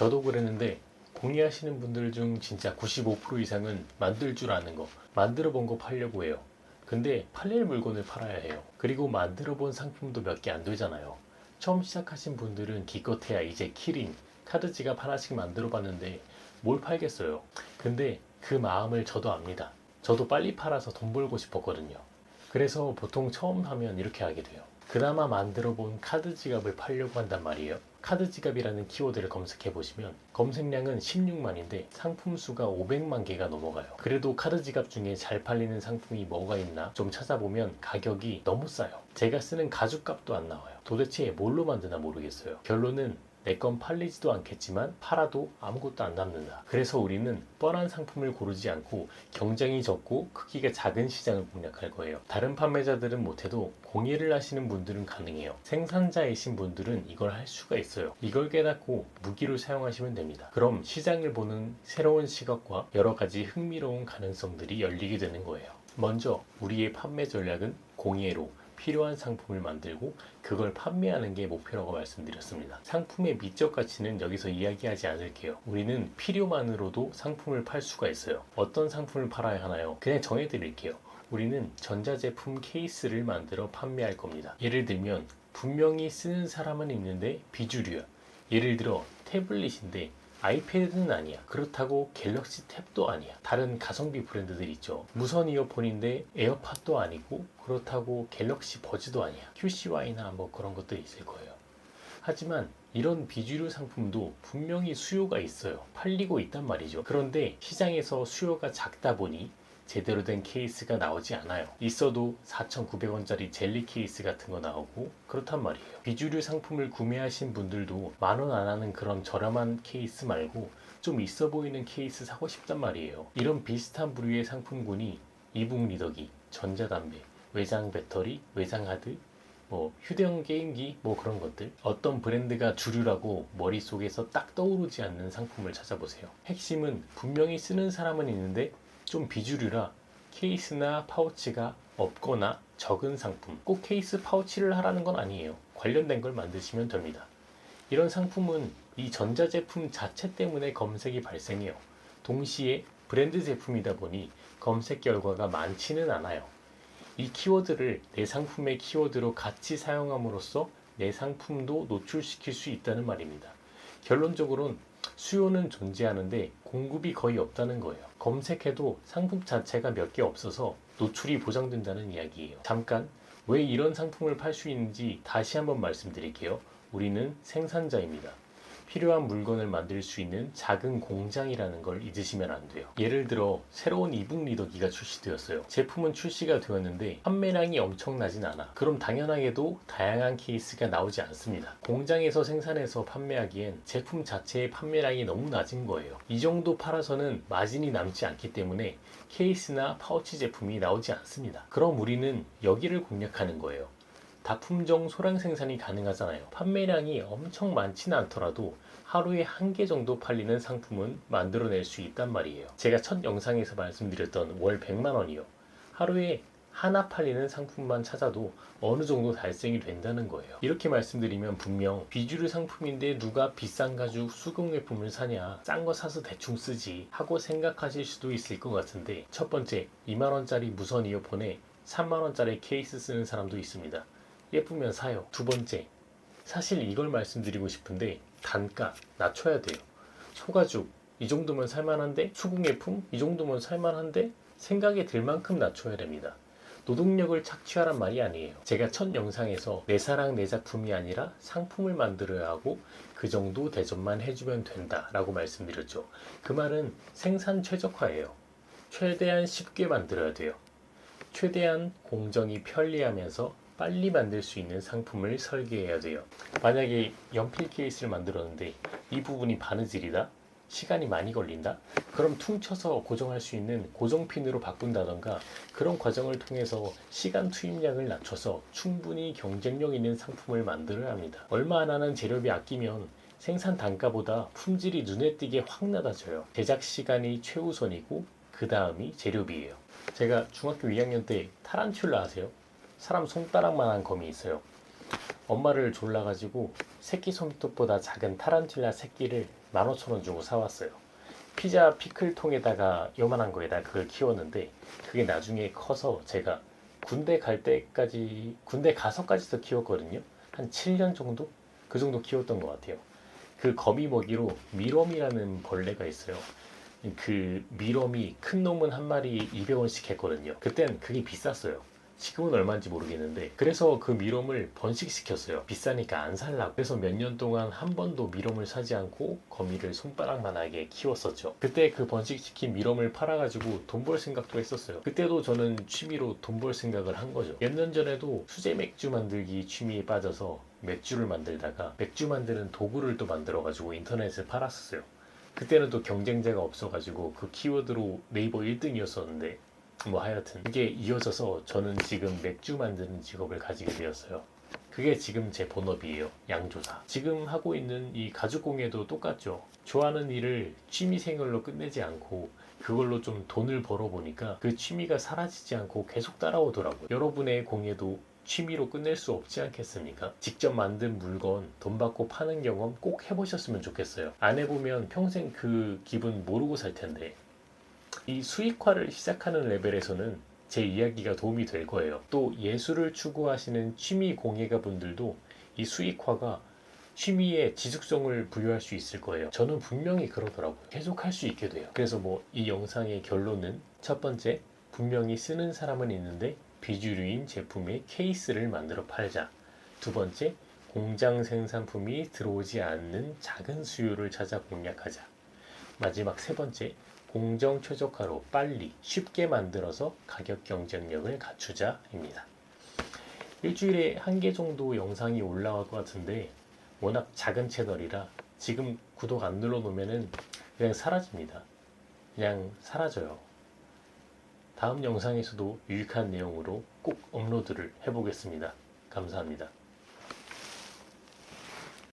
저도 그랬는데 공예하시는 분들 중 진짜 95% 이상은 만들 줄 아는 거, 만들어 본 거 팔려고 해요. 근데 팔릴 물건을 팔아야 해요. 그리고 만들어 본 상품도 몇 개 안 되잖아요. 처음 시작하신 분들은 기껏해야 이제 키링, 카드 지갑 하나씩 만들어 봤는데 뭘 팔겠어요. 근데 그 마음을 저도 압니다. 저도 빨리 팔아서 돈 벌고 싶었거든요. 그래서 보통 처음 하면 이렇게 하게 돼요. 그나마 만들어 본 카드 지갑을 팔려고 한단 말이에요. 카드 지갑이라는 키워드를 검색해 보시면 검색량은 16만인데 상품 수가 500만 개가 넘어가요. 그래도 카드 지갑 중에 잘 팔리는 상품이 뭐가 있나 좀 찾아보면 가격이 너무 싸요. 제가 쓰는 가죽값도 안 나와요. 도대체 뭘로 만드나 모르겠어요. 결론은 내 건 팔리지도 않겠지만 팔아도 아무것도 안 남는다. 그래서 우리는 뻔한 상품을 고르지 않고 경쟁이 적고 크기가 작은 시장을 공략할 거예요. 다른 판매자들은 못해도 공예를 하시는 분들은 가능해요. 생산자이신 분들은 이걸 할 수가 있어요. 이걸 깨닫고 무기로 사용하시면 됩니다. 그럼 시장을 보는 새로운 시각과 여러 가지 흥미로운 가능성들이 열리게 되는 거예요. 먼저 우리의 판매 전략은 공예로 필요한 상품을 만들고 그걸 판매하는 게 목표라고 말씀드렸습니다. 상품의 미적 가치는 여기서 이야기하지 않을게요. 우리는 필요만으로도 상품을 팔 수가 있어요. 어떤 상품을 팔아야 하나요? 그냥 정해드릴게요. 우리는 전자제품 케이스를 만들어 판매할 겁니다. 예를 들면 분명히 쓰는 사람은 있는데 비주류야. 예를 들어 태블릿인데 아이패드는 아니야. 그렇다고 갤럭시 탭도 아니야. 다른 가성비 브랜드들 있죠. 무선 이어폰인데 에어팟도 아니고 그렇다고 갤럭시 버즈도 아니야. QCY나 뭐 그런 것들이 있을 거예요. 하지만 이런 비주류 상품도 분명히 수요가 있어요. 팔리고 있단 말이죠. 그런데 시장에서 수요가 작다 보니 제대로 된 케이스가 나오지 않아요. 있어도 4,900원짜리 젤리 케이스 같은 거 나오고 그렇단 말이에요. 비주류 상품을 구매하신 분들도 10,000원 안 하는 그런 저렴한 케이스 말고 좀 있어 보이는 케이스 사고 싶단 말이에요. 이런 비슷한 부류의 상품군이 이북 리더기, 전자담배, 외장 배터리, 외장 하드, 휴대용 게임기 그런 것들. 어떤 브랜드가 주류라고 머릿속에서 딱 떠오르지 않는 상품을 찾아보세요. 핵심은 분명히 쓰는 사람은 있는데 좀 비주류라 케이스나 파우치가 없거나 적은 상품. 꼭 케이스 파우치를 하라는 건 아니에요. 관련된 걸 만드시면 됩니다. 이런 상품은 이 전자제품 자체 때문에 검색이 발생해요. 동시에 브랜드 제품이다 보니 검색 결과가 많지는 않아요. 이 키워드를 내 상품의 키워드로 같이 사용함으로써 내 상품도 노출시킬 수 있다는 말입니다. 결론적으로는 수요는 존재하는데 공급이 거의 없다는 거예요. 검색해도 상품 자체가 몇 개 없어서 노출이 보장된다는 이야기예요. 잠깐 왜 이런 상품을 팔 수 있는지 다시 한번 말씀드릴게요. 우리는 생산자입니다. 필요한 물건을 만들 수 있는 작은 공장이라는 걸 잊으시면 안 돼요. 예를 들어 새로운 이북 리더기가 출시되었어요. 제품은 출시가 되었는데 판매량이 엄청나진 않아. 그럼 당연하게도 다양한 케이스가 나오지 않습니다. 공장에서 생산해서 판매하기엔 제품 자체의 판매량이 너무 낮은 거예요. 이 정도 팔아서는 마진이 남지 않기 때문에 케이스나 파우치 제품이 나오지 않습니다. 그럼 우리는 여기를 공략하는 거예요. 다품종 소량 생산이 가능하잖아요. 판매량이 엄청 많지는 않더라도 하루에 1개 정도 팔리는 상품은 만들어낼 수 있단 말이에요. 제가 첫 영상에서 말씀드렸던 월 100만 원이요. 하루에 하나 팔리는 상품만 찾아도 어느 정도 달성이 된다는 거예요. 이렇게 말씀드리면 분명 비주류 상품인데 누가 비싼 가죽 수공예품을 사냐, 싼 거 사서 대충 쓰지 하고 생각하실 수도 있을 것 같은데, 첫 번째 2만원짜리 무선 이어폰에 3만원짜리 케이스 쓰는 사람도 있습니다. 예쁘면 사요. 두 번째, 사실 이걸 말씀드리고 싶은데 단가 낮춰야 돼요. 소가죽 이 정도면 살만한데, 수공예품 이 정도면 살만한데 생각이 들 만큼 낮춰야 됩니다. 노동력을 착취하란 말이 아니에요. 제가 첫 영상에서 내 사랑 내 작품이 아니라 상품을 만들어야 하고 그 정도 대접만 해주면 된다 라고 말씀드렸죠. 그 말은 생산 최적화예요. 최대한 쉽게 만들어야 돼요. 최대한 공정이 편리하면서 빨리 만들 수 있는 상품을 설계해야 돼요. 만약에 연필 케이스를 만들었는데 이 부분이 바느질이다? 시간이 많이 걸린다? 그럼 퉁쳐서 고정할 수 있는 고정핀으로 바꾼다던가 그런 과정을 통해서 시간 투입량을 낮춰서 충분히 경쟁력 있는 상품을 만들어야 합니다. 얼마 안 하는 재료비 아끼면 생산 단가보다 품질이 눈에 띄게 확 낮아져요. 제작 시간이 최우선이고 그 다음이 재료비예요. 제가 중학교 2학년 때 타란툴라 아세요? 사람 손가락만한 검이 있어요. 엄마를 졸라가지고 새끼 솜톱보다 작은 타란툴라 새끼를 15,000원 주고 사왔어요. 피자 피클통에다가 요만한 거에다 그걸 키웠는데 그게 나중에 커서 제가 군대 가서까지도 키웠거든요. 한 7년 정도? 그 정도 키웠던 것 같아요. 그 거미 먹이로 미럼이라는 벌레가 있어요. 그 미럼이 큰 놈은 한 마리 200원씩 했거든요. 그땐 그게 비쌌어요. 지금은 얼마인지 모르겠는데 그래서 그 미럼을 번식시켰어요. 비싸니까 안 살라고. 그래서 몇 년 동안 한 번도 미럼을 사지 않고 거미를 손바닥만하게 키웠었죠. 그때 그 번식시킨 미럼을 팔아가지고 돈 벌 생각도 했었어요. 그때도 저는 취미로 돈 벌 생각을 한 거죠. 몇 년 전에도 수제 맥주 만들기 취미에 빠져서 맥주를 만들다가 맥주 만드는 도구를 또 만들어가지고 인터넷에 팔았었어요. 그때는 또 경쟁자가 없어가지고 그 키워드로 네이버 1등이었었는데 뭐 하여튼 그게 이어져서 저는 지금 맥주 만드는 직업을 가지게 되었어요. 그게 지금 제 본업이에요. 양조사. 지금 하고 있는 이 가죽공예도 똑같죠. 좋아하는 일을 취미생활로 끝내지 않고 그걸로 좀 돈을 벌어보니까 그 취미가 사라지지 않고 계속 따라오더라고요. 여러분의 공예도 취미로 끝낼 수 없지 않겠습니까? 직접 만든 물건 돈 받고 파는 경험 꼭 해보셨으면 좋겠어요. 안 해보면 평생 그 기분 모르고 살 텐데 이 수익화를 시작하는 레벨에서는 제 이야기가 도움이 될 거예요. 또 예술을 추구하시는 취미 공예가 분들도 이 수익화가 취미에 지속성을 부여할 수 있을 거예요. 저는 분명히 그러더라고요. 계속 할 수 있게 돼요. 그래서 뭐 이 영상의 결론은 첫 번째, 분명히 쓰는 사람은 있는데 비주류인 제품의 케이스를 만들어 팔자. 두 번째, 공장 생산품이 들어오지 않는 작은 수요를 찾아 공략하자. 마지막 세 번째, 공정 최적화로 빨리 쉽게 만들어서 가격 경쟁력을 갖추자입니다. 일주일에 한 개 정도 영상이 올라올 것 같은데 워낙 작은 채널이라 지금 구독 안 눌러놓으면 그냥 사라집니다. 그냥 사라져요. 다음 영상에서도 유익한 내용으로 꼭 업로드를 해보겠습니다. 감사합니다.